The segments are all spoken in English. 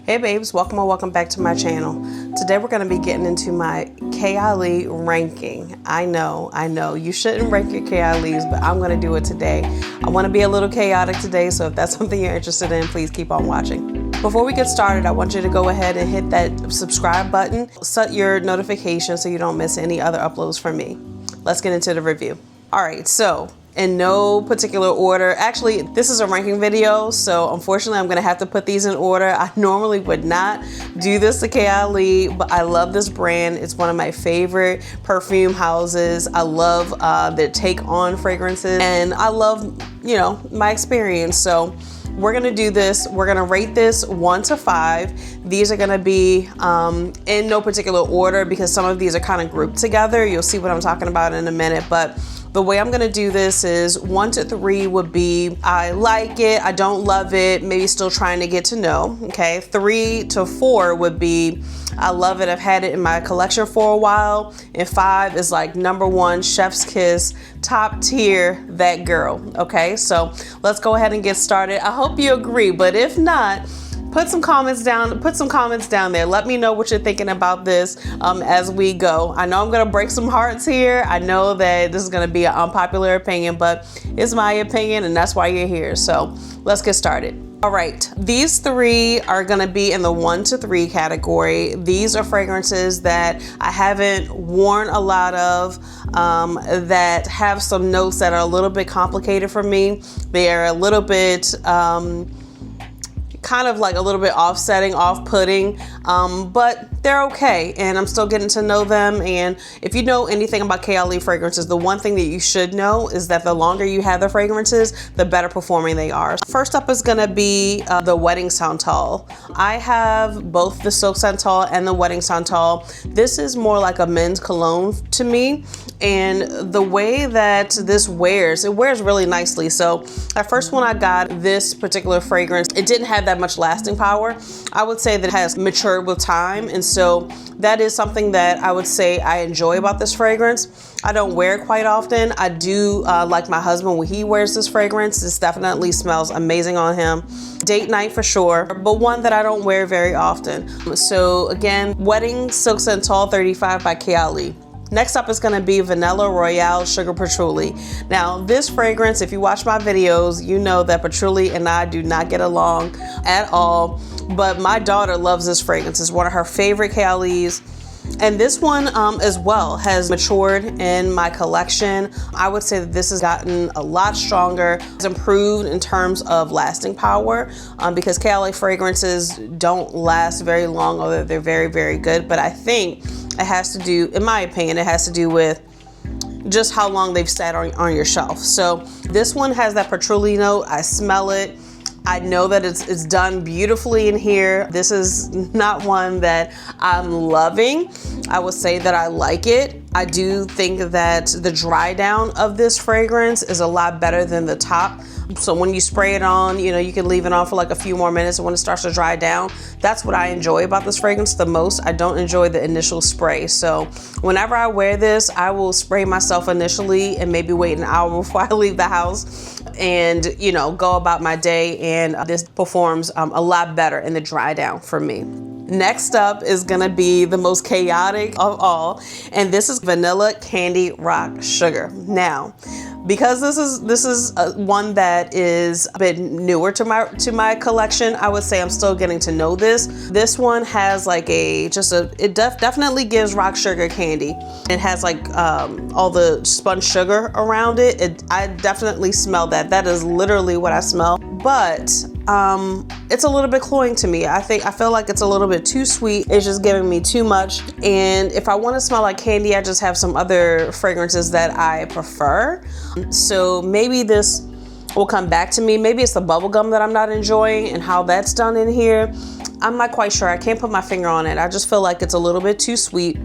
Hey babes, welcome or welcome back to my channel. Today we're going to be getting into my Kayali ranking. I know, you shouldn't rank your Kayalis, but I'm going to do it today. I want to be a little chaotic today, so if that's something you're interested in, please keep on watching. Before we get started, I want you to go ahead and hit that subscribe button, set your notifications so you don't miss any other uploads from me. Let's get into the review. All right, so in no particular order. Actually, this is a ranking video, so unfortunately I'm gonna have to put these in order. I normally would not do this to Kayali, but I love this brand. It's one of my favorite perfume houses. I love their take on fragrances, and I love, my experience. So we're gonna do this. We're gonna rate this 1 to 5. These are gonna be in no particular order because some of these are kind of grouped together. You'll see what I'm talking about in a minute, but the way I'm gonna do this is 1 to 3 would be I like it, I don't love it, maybe still trying to get to know, okay? 3 to 4 would be I love it, I've had it in my collection for a while, and 5 is like #1, chef's kiss, top tier, that girl, okay? So let's go ahead and get started. I hope you agree, but if not, put some comments down there. Let me know what you're thinking about this as we go. I know I'm gonna break some hearts here. I know that this is gonna be an unpopular opinion, but it's my opinion and that's why you're here. So let's get started. All right, these 3 are gonna be in the 1 to 3 category. These are fragrances that I haven't worn a lot of, that have some notes that are a little bit complicated for me. They are a little bit, kind of like a little bit offsetting, off-putting, but they're okay, and I'm still getting to know them. And if you know anything about Kayali Fragrances, the one thing that you should know is that the longer you have the fragrances, the better performing they are. First up is gonna be the Wedding Santal. I have both the Silk Santal and the Wedding Santal. This is more like a men's cologne to me, and the way that this wears, it wears really nicely. So at first when I got this particular fragrance, it didn't have that much lasting power. I would say that it has matured with time, and so that is something that I would say I enjoy about this fragrance. I don't wear it quite often. I do like my husband when he wears this fragrance. This definitely smells amazing on him. Date night for sure, but one that I don't wear very often. So again, Wedding Silk Santal 35 by Kayali. Next up is gonna be Vanilla Royale Sugar Patchouli. Now this fragrance, if you watch my videos, you know that patchouli and I do not get along at all, but my daughter loves this fragrance. It's one of her favorite Kayalis. And this one as well has matured in my collection. I would say that this has gotten a lot stronger. It's improved in terms of lasting power because Kayali fragrances don't last very long, although they're very, very good. But I think it has to do, in my opinion, it has to do with just how long they've sat on your shelf. So this one has that patchouli note. I smell it. I know that it's done beautifully in here. This is not one that I'm loving. I would say that I like it. I do think that the dry down of this fragrance is a lot better than the top. So when you spray it on, you can leave it on for like a few more minutes, and when it starts to dry down, that's what I enjoy about this fragrance the most. I don't enjoy the initial spray. So whenever I wear this, I will spray myself initially and maybe wait an hour before I leave the house and, go about my day. And this performs a lot better in the dry down for me. Next up is gonna be the most chaotic of all, and this is Vanilla Candy Rock Sugar. Now, because this is one that is a bit newer to my collection, I would say I'm still getting to know this. This one has like it definitely gives rock sugar candy. It has like all the spun sugar around it. I definitely smell that. That is literally what I smell. But it's a little bit cloying to me. I feel like it's a little bit too sweet. It's just giving me too much. And if I want to smell like candy, I just have some other fragrances that I prefer. So maybe this will come back to me. Maybe it's the bubble gum that I'm not enjoying and how that's done in here. I'm not quite sure. I can't put my finger on it. I just feel like it's a little bit too sweet.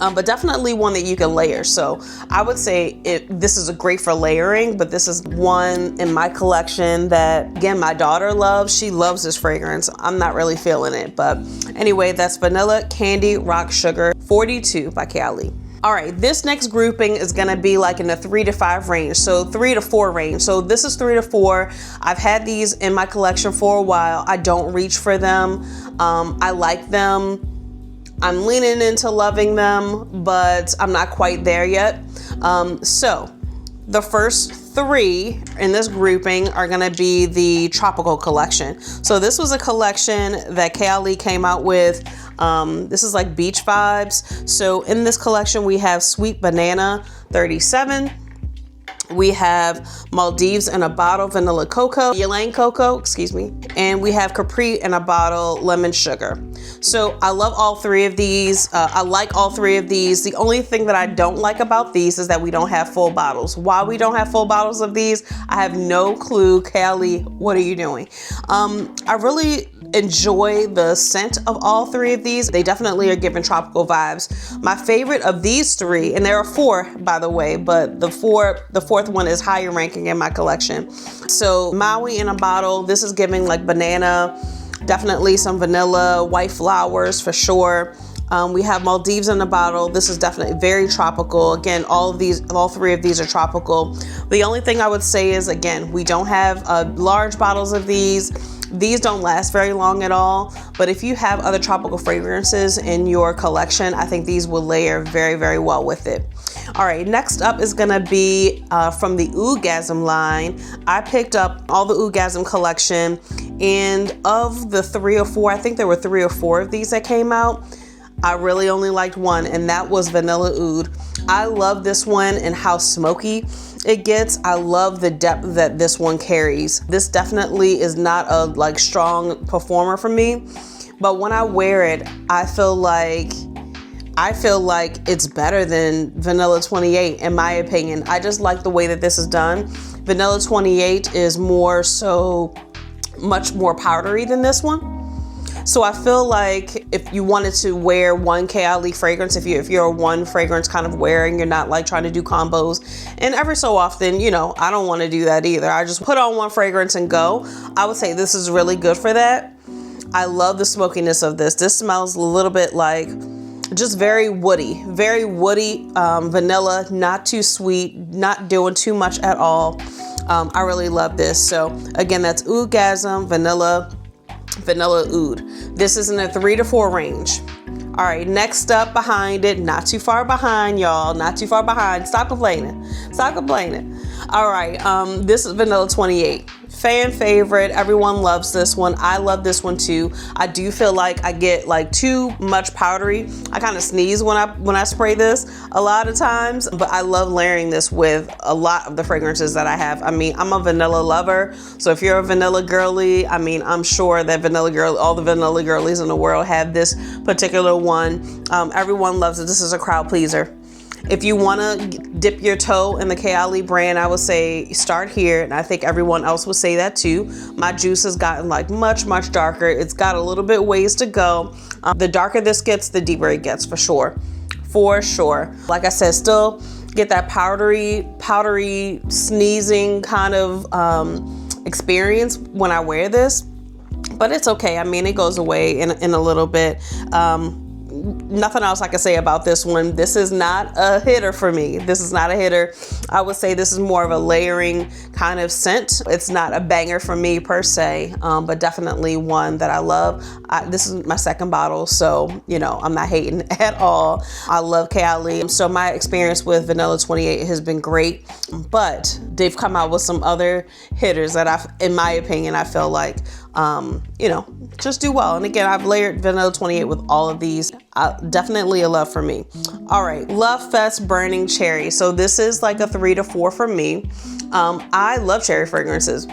But definitely one that you can layer. So I would say this is great for layering, but this is one in my collection that, again, my daughter loves. She loves this fragrance. I'm not really feeling it. But anyway, that's Vanilla Candy Rock Sugar 42 by Kayali. All right, this next grouping is gonna be like in the 3 to 5 range, so 3 to 4 range. So this is 3 to 4. I've had these in my collection for a while. I don't reach for them. I like them. I'm leaning into loving them, but I'm not quite there yet. So the first 3 in this grouping are gonna be the tropical collection. So this was a collection that Kayali came out with. This is like beach vibes. So in this collection, we have Sweet Banana 37. We have Maldives in a bottle, vanilla cocoa, Ylang cocoa, excuse me. And we have Capri in a bottle, lemon sugar. So I love all 3 of these. I like all 3 of these. The only thing that I don't like about these is that we don't have full bottles. Why we don't have full bottles of these, I have no clue. Kayali, what are you doing? I really enjoy the scent of all 3 of these. They definitely are giving tropical vibes. My favorite of these 3, and there are 4 by the way, but the fourth one is higher ranking in my collection. So Maui in a bottle, this is giving like banana, definitely some vanilla, white flowers for sure. We have Maldives in a bottle. This is definitely very tropical. Again, all 3 of these are tropical. The only thing I would say is, again, we don't have large bottles of these. These don't last very long at all, but if you have other tropical fragrances in your collection, I think these will layer very, very well with it. All right, next up is gonna be from the Oudgasm line. I picked up all the Oudgasm collection, and of the 3 or 4, I think there were 3 or 4 of these that came out, I really only liked one, and that was Vanilla Oud. I love this one and how smoky it gets. I love the depth that this one carries. This definitely is not a like strong performer for me, but when I wear it, I feel like it's better than Vanilla 28 in my opinion. I just like the way that this is done. Vanilla 28 is much more powdery than this one. So I feel like if you wanted to wear one Kayali fragrance, if you're a one fragrance kind of wearer and you're not like trying to do combos, and every so often, you know, I don't want to do that either. I just put on one fragrance and go. I would say this is really good for that. I love the smokiness of this. This smells a little bit like just very woody vanilla, not too sweet, not doing too much at all. I really love this. So again, that's Oudgasm Vanilla Oud. This is in a 3 to 4 range. All right, next up behind it, not too far behind, y'all, not too far behind. Stop complaining. All right, this is Vanilla 28. Fan favorite. Everyone loves this one. I love this one too. I do feel like I get like too much powdery. I kind of sneeze when I spray this a lot of times, but I love layering this with a lot of the fragrances that I have. I mean, I'm a vanilla lover, so if you're a vanilla girly, I mean, I'm sure that all the vanilla girlies in the world have this particular one. Everyone loves it. This is a crowd pleaser. If you want to dip your toe in the Kayali brand, I would say start here, and I think everyone else would say that too. My juice has gotten like much darker. It's got a little bit ways to go. The darker this gets, the deeper it gets for sure. Like I said, still get that powdery sneezing kind of experience when I wear this, but it's okay. I mean, it goes away in a little bit. Nothing else I can say about this one. This is not a hitter for me. This is not a hitter. I would say this is more of a layering kind of scent. It's not a banger for me per se, but definitely one that I love. This is my second bottle, so you know, I'm not hating at all. I love Kayali. So my experience with Vanilla 28 has been great, but they've come out with some other hitters that in my opinion, I feel like, you know, just do well. And again, I've layered Vanilla 28 with all of these. Definitely a love for me. All right, Love Fest Burning Cherry. So this is like a 3 to 4 for me. I love cherry fragrances.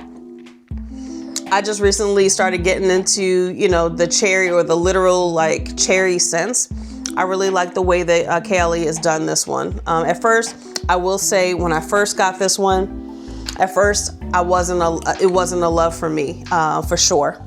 I just recently started getting into, you know, the cherry or the literal like cherry scents. I really like the way that Kayali has done this one. At first, I will say when I first got this one, at first it wasn't a love for me, for sure.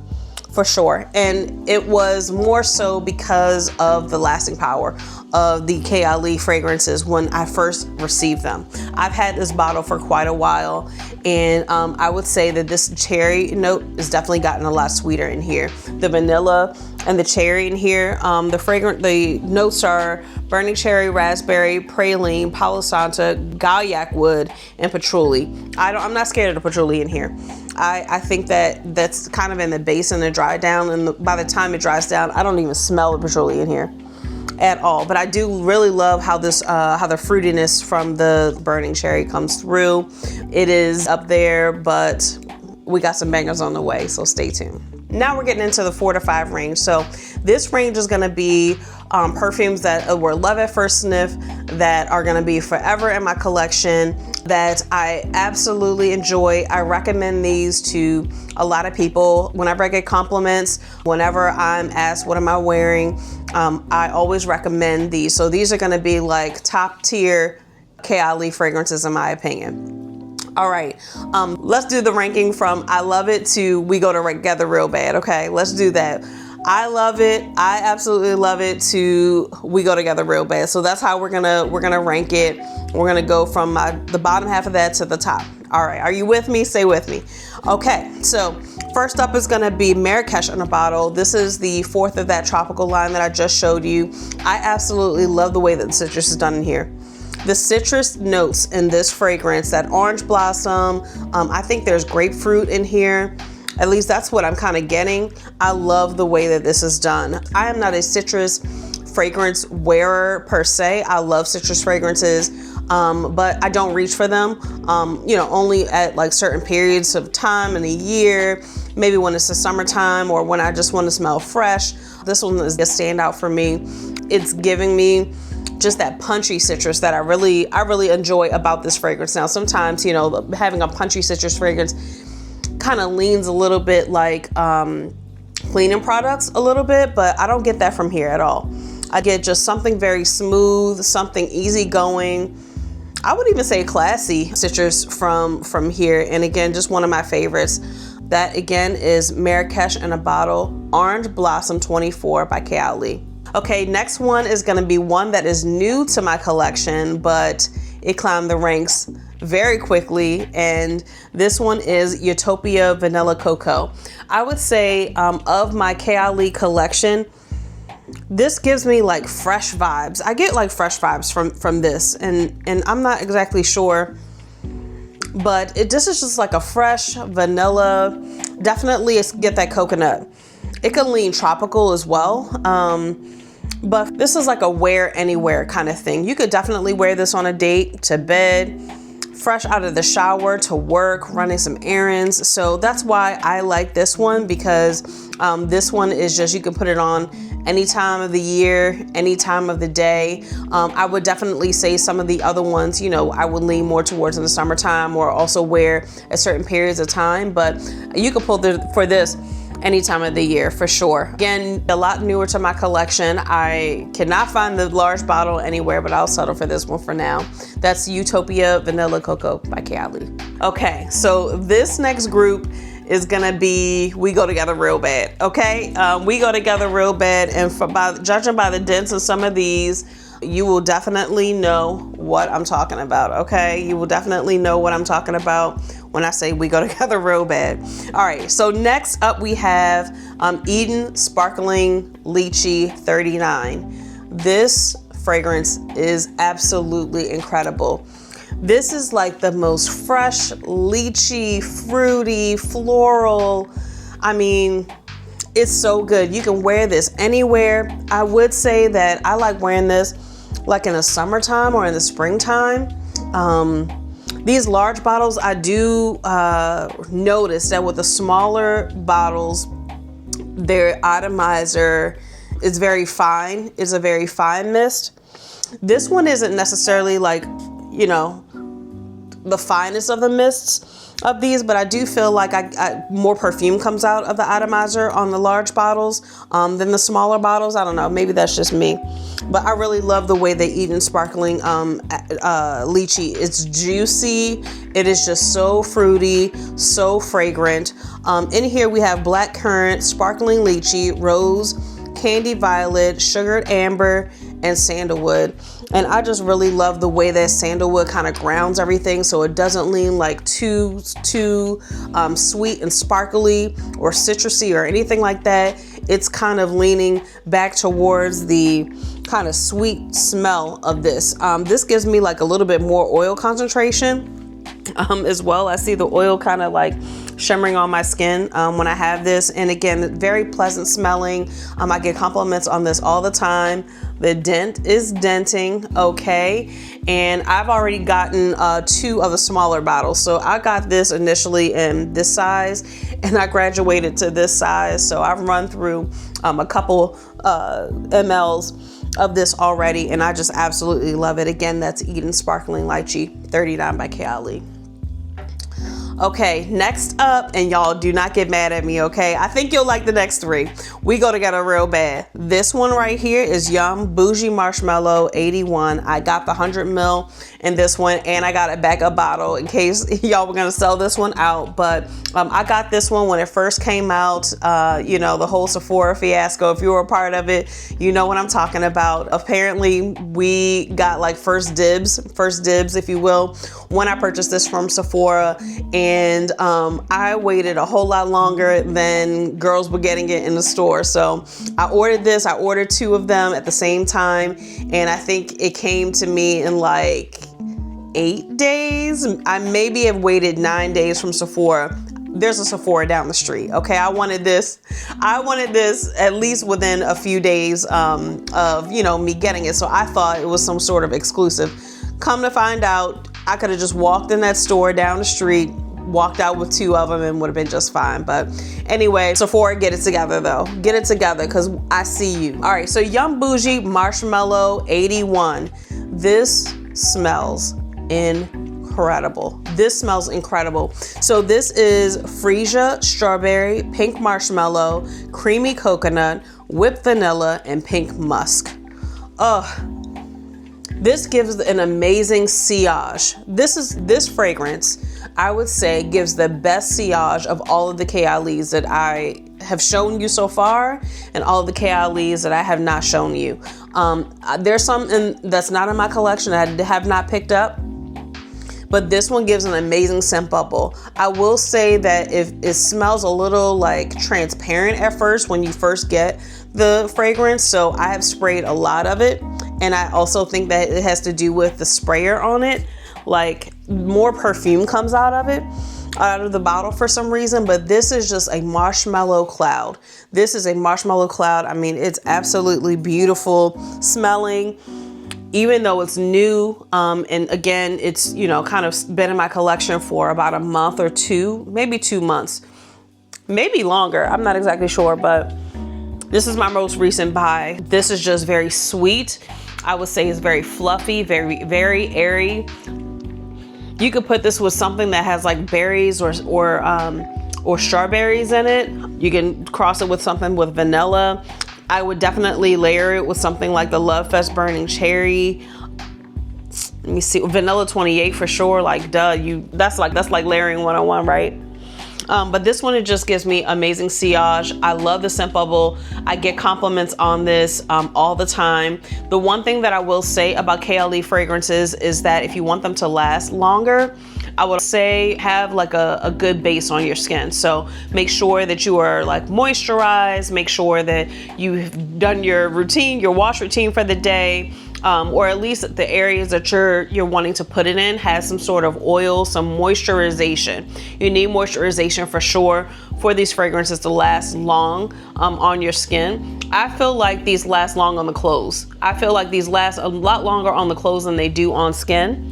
And it was more so because of the lasting power of the Kayali fragrances when I first received them. I've had this bottle for quite a while, and I would say that this cherry note has definitely gotten a lot sweeter in here. The vanilla and the cherry in here, the notes are burning cherry, raspberry, praline, palo santo, gaiac wood, and patchouli. I'm not scared of the patchouli in here. I think that's kind of in the base and the dry down, and by the time it dries down, I don't even smell the patchouli in here at all. But I do really love how this how the fruitiness from the burning cherry comes through. It is up there, but we got some bangers on the way, so stay tuned. Now we're getting into the 4 to 5 range. So this range is gonna be perfumes that were love at first sniff, that are gonna be forever in my collection, that I absolutely enjoy. I recommend these to a lot of people. Whenever I get compliments, whenever I'm asked what am I wearing, I always recommend these. So these are gonna be like top tier Kayali fragrances in my opinion. All right, let's do the ranking from I love it to we go together real bad. Okay, let's do that. I love it, I absolutely love it, to we go together real bad. So that's how we're gonna rank it. We're gonna go from the bottom half of that to the top. All right, are you with me? Stay with me. Okay, so first up is gonna be Marrakesh in a bottle. This is the 4th of that tropical line that I just showed you. I absolutely love the way that the citrus is done in here. The citrus notes in this fragrance, that orange blossom, I think there's grapefruit in here. At least that's what I'm kind of getting. I love the way that this is done. I am not a citrus fragrance wearer per se. I love citrus fragrances, but I don't reach for them, only at like certain periods of time in the year, maybe when it's the summertime or when I just want to smell fresh. This one is a standout for me. It's giving me just that punchy citrus that I really enjoy about this fragrance. Now, sometimes, having a punchy citrus fragrance kind of leans a little bit like cleaning products a little bit, but I don't get that from here at all. I get just something very smooth, something easygoing. I would even say classy citrus from here. And again, just one of my favorites. That again is Marrakesh in a bottle, Orange Blossom 24 by Kayali. Okay, next one is gonna be one that is new to my collection, but it climbed the ranks very quickly, and this one is Utopia Vanilla Cocoa. I would say of my Kayali collection, this gives me like fresh vibes. I get like fresh vibes from this, and I'm not exactly sure, but this is just like a fresh vanilla. Definitely get that coconut. It can lean tropical as well. But this is like a wear anywhere kind of thing. You could definitely wear this on a date, to bed, fresh out of the shower, to work, running some errands. So that's why I like this one, because this one is just, you can put it on any time of the year, any time of the day. I would definitely say some of the other ones, I would lean more towards in the summertime, or also wear at certain periods of time. But you could pull for this any time of the year for sure. Again, a lot newer to my collection. I cannot find the large bottle anywhere, but I'll settle for this one for now. That's Utopia Vanilla Cocoa by Kayali. Okay, so this next group is gonna be We Go Together Real Bad, okay? We go together real bad, and judging by the dents of some of these, you will definitely know what I'm talking about, okay? You will definitely know what I'm talking about when I say we go together real bad. All right, so next up we have Eden Sparkling Lychee 39. This fragrance is absolutely incredible. This is like the most fresh, lychee, fruity, floral. I mean, it's so good. You can wear this anywhere. I would say that I like wearing this like in the summertime or in the springtime. These large bottles, I do notice that with the smaller bottles, their atomizer is very fine. It's a very fine mist. This one isn't necessarily like, the finest of the mists of these, but I do feel like more perfume comes out of the atomizer on the large bottles than the smaller bottles. I don't know, maybe that's just me, but I really love the way they Eden Sparkling lychee. It's juicy. It is just so fruity, so fragrant. In here we have black currant, sparkling lychee, rose, candy violet, sugared amber, and sandalwood. And I just really love the way that sandalwood kind of grounds everything, so it doesn't lean like too sweet and sparkly or citrusy or anything like that. It's kind of leaning back towards the kind of sweet smell of this. This gives me like a little bit more oil concentration as well. I see the oil kind of like shimmering on my skin when I have this. And again, very pleasant smelling. I get compliments on this all the time. The dent is denting okay. And I've already gotten 2 of the smaller bottles. So I got this initially in this size and I graduated to this size. So I've run through a couple mLs of this already, and I just absolutely love it. Again, that's Eden Sparkling Lychee 39 by Kayali. Okay, next up, and y'all do not get mad at me, okay? I think you'll like the next 3. We go together real bad. This one right here is Yum Bougie Marshmallow 81. I got the 100 ml in this one, and I got a backup bottle in case y'all were gonna sell this one out. But I got this one when it first came out. You know, the whole Sephora fiasco. If you were a part of it, you know what I'm talking about. Apparently, we got like first dibs, if you will, when I purchased this from Sephora. And I waited a whole lot longer than girls were getting it in the store. So I ordered this. I ordered 2 of them at the same time. And I think it came to me in like 8 days. I maybe have waited 9 days from Sephora. There's a Sephora down the street. Okay, I wanted this at least within a few days of, you know, me getting it. So I thought it was some sort of exclusive. Come to find out, I could have just walked in that store down the street, walked out with 2 of them and would have been just fine. But anyway, Sephora, get it together though. Get it together because I see you. All right, so Yum Bougie Marshmallow 81. This smells incredible. This smells incredible. So this is freesia, strawberry, pink marshmallow, creamy coconut, whipped vanilla, and pink musk. Ugh. This gives an amazing sillage. This fragrance, I would say, gives the best sillage of all of the Kayalis that I have shown you so far and all of the Kayalis that I have not shown you. There's some that's not in my collection that I have not picked up, but this one gives an amazing scent bubble. I will say that if it smells a little like transparent at first when you first get the fragrance, so I have sprayed a lot of it. And I also think that it has to do with the sprayer on it. Like more perfume comes out of it, out of the bottle for some reason. But this is just a marshmallow cloud. This is a marshmallow cloud. I mean, it's absolutely beautiful smelling, even though it's new. And again, it's, you know, kind of been in my collection for about a month or 2, maybe 2 months, maybe longer. I'm not exactly sure, but this is my most recent buy. This is just very sweet. I would say it's very fluffy, very, very airy. You could put this with something that has like berries or strawberries in it. You can cross it with something with vanilla. I would definitely layer it with something like the Love Fest Burning Cherry. Let me see, Vanilla 28 for sure. Like, duh, that's like layering 101, right? But this one, it just gives me amazing sillage. I love the scent bubble. I get compliments on this all the time. The one thing that I will say about Kayali Fragrances is that if you want them to last longer, I would say have like a good base on your skin. So make sure that you are like moisturized, make sure that you've done your routine, your wash routine for the day. Or at least the areas that you're wanting to put it in has some sort of oil, some moisturization. You need moisturization for sure for these fragrances to last long on your skin. I feel like these last long on the clothes. I feel like these last a lot longer on the clothes than they do on skin.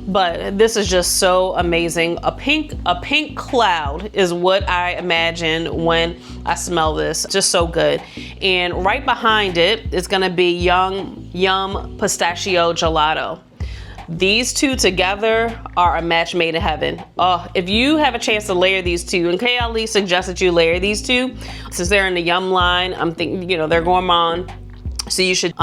But this is just so amazing. A pink cloud is what I imagine when I smell this. Just so good. And right behind it is gonna be Yum Pistachio Gelato. These 2 together are a match made in heaven. Oh, if you have a chance to layer these 2, and Kayali suggests that you layer these 2, since they're in the Yum line, I'm thinking, you know, they're gourmand, so you should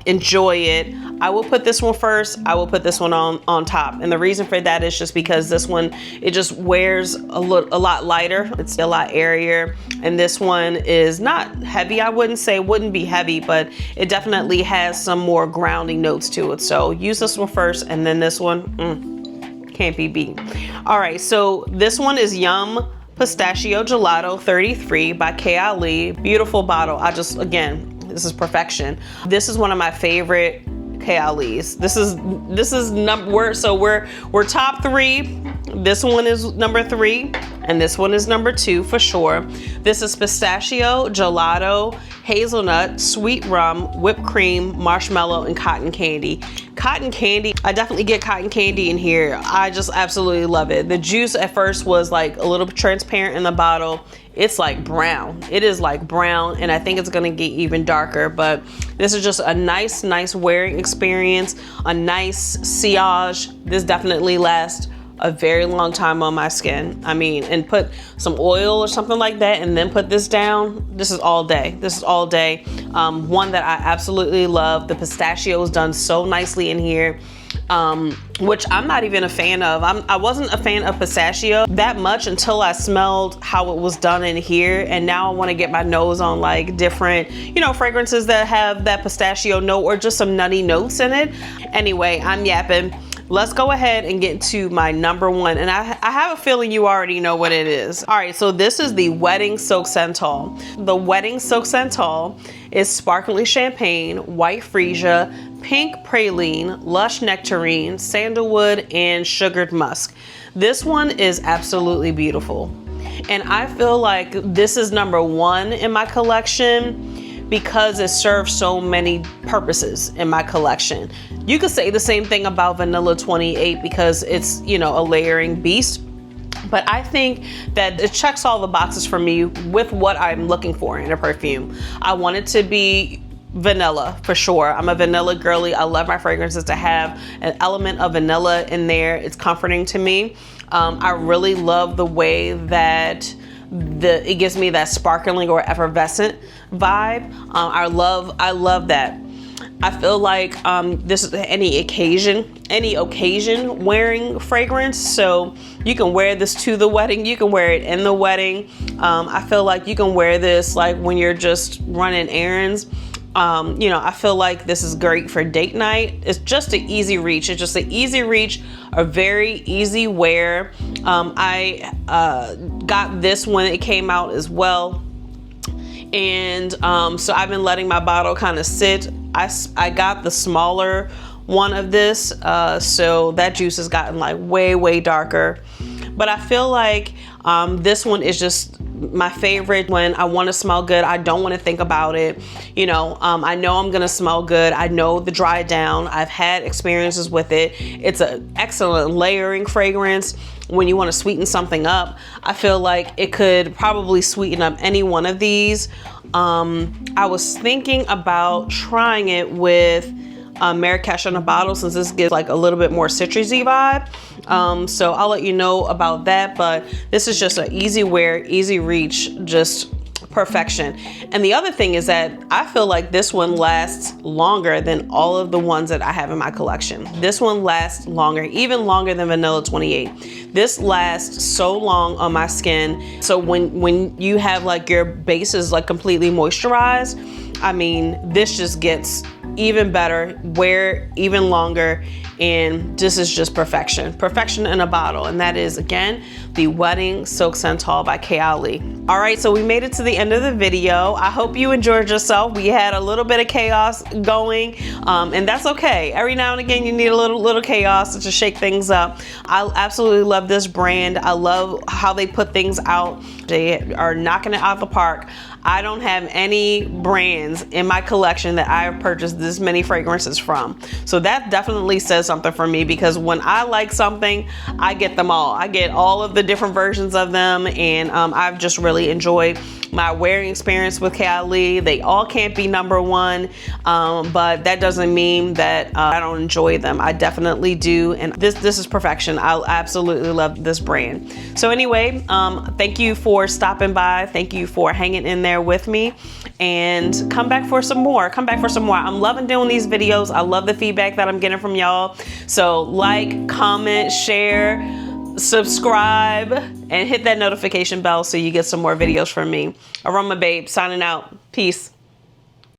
enjoy it. I will put this one first. I will put this one on top. And the reason for that is just because this one, it just wears a lot lighter. It's a lot airier. And this one is not heavy. I wouldn't say it wouldn't be heavy, but it definitely has some more grounding notes to it. So use this one first, and then this one, can't be beat. All right, so this one is Yum Pistachio Gelato 33 by Kayali. Beautiful bottle. Again, this is perfection. This is one of my favorite Kayalis. This is we're top 3. This one is number 3, and this one is number 2 for sure. This is pistachio, gelato, hazelnut, sweet rum, whipped cream, marshmallow, and cotton candy. Cotton candy, I definitely get cotton candy in here. I just absolutely love it. The juice at first was like a little transparent in the bottle. It's like brown. It is like brown, and I think it's gonna get even darker, but this is just a nice wearing experience, a nice sillage. This definitely lasts a very long time on my skin. I mean, and put some oil or something like that and then put this down. This is all day. This is all day. One that I absolutely love. The pistachio is done so nicely in here, which I'm not even a fan of. I wasn't a fan of pistachio that much until I smelled how it was done in here. And now I want to get my nose on like different, fragrances that have that pistachio note or just some nutty notes in it. Anyway, I'm yapping. Let's go ahead and get to my number 1. And I have a feeling you already know what it is. All right, so this is the Wedding Silk Santal. The Wedding Silk Santal is sparkling champagne, white freesia, pink praline, lush nectarine, sandalwood, and sugared musk. This one is absolutely beautiful. And I feel like this is number 1 in my collection because it serves so many purposes in my collection. You could say the same thing about Vanilla 28 because it's, a layering beast. But I think that it checks all the boxes for me with what I'm looking for in a perfume. I want it to be vanilla for sure. I'm a vanilla girly. I love my fragrances to have an element of vanilla in there. It's comforting to me. I really love the way that it gives me that sparkling or effervescent vibe. I love that. I feel like this is any occasion wearing fragrance. So you can wear this to the wedding. You can wear it in the wedding. I feel like you can wear this like when you're just running errands. I feel like this is great for date night. It's just an easy reach. It's just an easy reach, a very easy wear. I got this when it came out as well. And so I've been letting my bottle kind of sit. I got the smaller one of this, so that juice has gotten like way darker. But I feel like this one is just my favorite when I want to smell good. I don't want to think about it. I know I'm going to smell good. I know the dry down. I've had experiences with it. It's an excellent layering fragrance. When you want to sweeten something up, I feel like it could probably sweeten up any one of these. I was thinking about trying it with Marrakesh in a bottle, since this gives like a little bit more citrusy vibe. So I'll let you know about that, but this is just an easy wear, easy reach, just perfection. And the other thing is that I feel like this one lasts longer than all of the ones that I have in my collection. This one lasts longer, even longer than Vanilla 28. This lasts so long on my skin. So when you have like your bases like completely moisturized, I mean, this just gets even better, wear even longer, and this is just perfection in a bottle. And that is, again, the Wedding Silk Santal by Kayali. All right, so we made it to the end of the video. I hope you enjoyed yourself. We had a little bit of chaos going, and that's okay. Every now and again, you need a little chaos to shake things up. I absolutely love this brand. I love how they put things out. They are knocking it out the park. I don't have any brands in my collection that I have purchased this many fragrances from. So that definitely says something for me, because when I like something, I get them all. I get all of the different versions of them, and I've just really enjoyed my wearing experience with Kayali. They all can't be number one, but that doesn't mean that I don't enjoy them. I definitely do, and this is perfection. I absolutely love this brand. So anyway, thank you for stopping by. Thank you for hanging in there with me, and come back for some more. Come back for some more. I'm loving doing these videos. I love the feedback that I'm getting from y'all. So like, comment, share, subscribe, and hit that notification bell so you get some more videos from me. Aroma Babe signing out. Peace.